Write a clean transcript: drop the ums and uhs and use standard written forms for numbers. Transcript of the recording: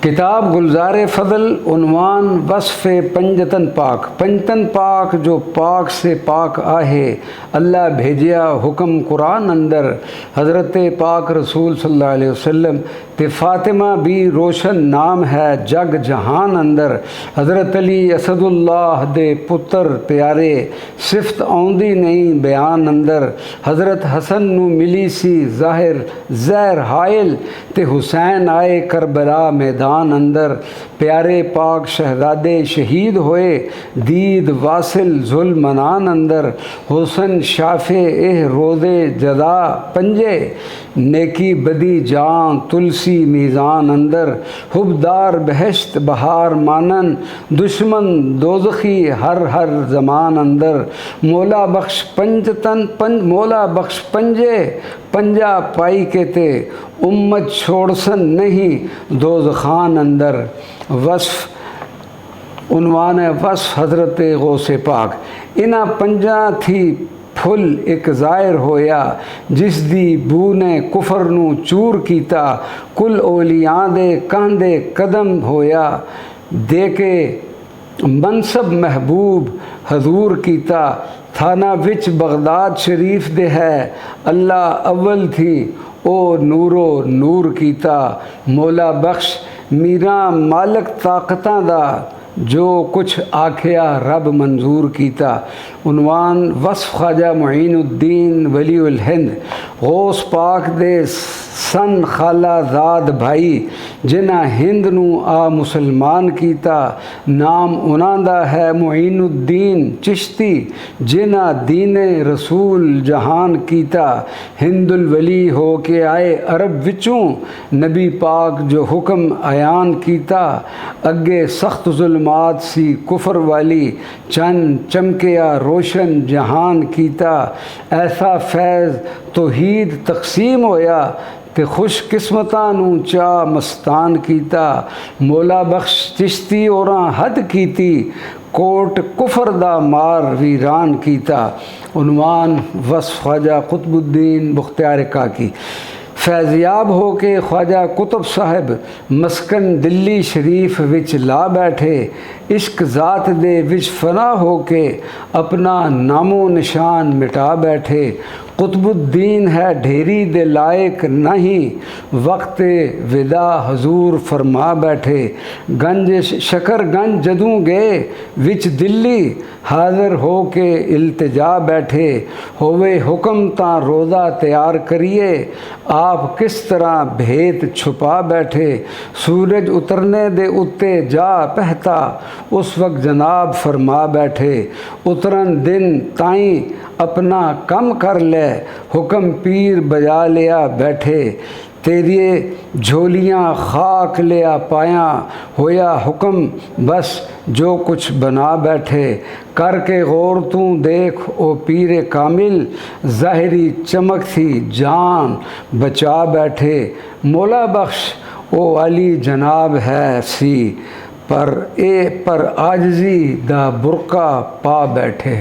किताब गुलजार फ़ज़ल उन्वान वस्फ़ पंजतन पाक। पंजतन पाक जो पाक से पाक आहे, अल्लाह भेजिया हुक्म कुरान अंदर हज़रत पाक रसूल सल्लल्लाहु अलैहि वसल्लम ते फ़ातिमा भी रोशन नाम है जग जहान अंदर। हज़रत अली असदुल्लाह दे पुत्र प्यारे सिफत आउंदी नहीं बयान अंदर। हज़रत हसन नू मिली सी ज़ाहिर ज़हर हायल ते हुसैन आए करबला मैदान अंदर। प्यारे पाक शहजादे शहीद होए दीद वासिल जुल मनान अंदर। हुसन शाफे एह रोज़े जदा पंजे नेकी बदी जान तुलसी मीज़ान अंदर। हुबदार बहश्त बहार मानन दुश्मन दोज़खी हर हर ज़मान अंदर। मौला बख्श पंजतन मौला बख्श पंजे पंजा पाई के ते उम्मत छोड़सन नहीं दोज़खान अंदर। वस्फ़ उन्वान वस्फ़ हज़रत गौसे पाक। इना पंजा थी फुल एक ज़ाहिर होया जिस दी बू ने कुफर नू चूर कीता। कुल ओलियां दे कहंदे कदम होया दे के मनसब महबूब हजूर कीता। थाना विच बगदाद शरीफ दे है अल्लाह अव्वल थी ओ नूरो नूर कीता। मौला बख्श मीरा मालक ताकतां दा जो कुछ आखिया रब मंजूर कीता। उन्वान वस्फ़ ख्वाजा मुईनुद्दीन वली उल हिंद गौस पाक दे सन खाला ज़ाद भाई जिन्हां हिंद नू आ मुसलमान कीता। नाम उन्हां दा है मुईनुद्दीन चिश्ती जिन्हां दीने रसूल जहान कीता। हिंदुल वली हो के आए अरब विचों नबी पाक जो हुक्म अयान कीता। अगे सख्त जुल्मात सी कुफर वाली चंद चमकिया रोशन जहान कीता। ऐसा फैज़ तौहीद तकसीम होया ते खुश किस्मतां नू चा मस्तान कीता। मौला बख्श चिश्ती औरां हद कीती कोट कुफर दा मार वीरान कीता। उन्वान वस्फ़ ख्वाजा कुतुबुद्दीन बुख्तियार काकी। फैज़याब हो के ख्वाजा कुतुब साहब मस्कन दिल्ली शरीफ विच ला बैठे। इश्क ज़ात दे विच फना हो के अपना नामो निशान मिटा बैठे। कुतुबुद्दीन है ढेरी दे लायक नहीं वक्त विदा हजूर फरमा बैठे। गंज शकरगंज जदूं गए विच दिल्ली हाज़िर हो के इल्तिजा बैठे। होवे हुक्म तां रोज़ा तैयार करिए आप किस तरह भेद छुपा बैठे। सूरज उतरने दे उत्ते जा पहता उस वक्त जनाब फरमा बैठे। उतरन दिन ताई अपना कम कर ले हुक्म पीर बजा लिया बैठे। तेरिए झोलियाँ खाक लिया पाया होया हुक्म बस जो कुछ बना बैठे। करके गौर तू देख ओ पीरे कामिल ज़ाहिरी चमक थी जान बचा बैठे। मौला बख्श ओ अली जनाब है सी पर आजजी दा बुरका पा बैठे।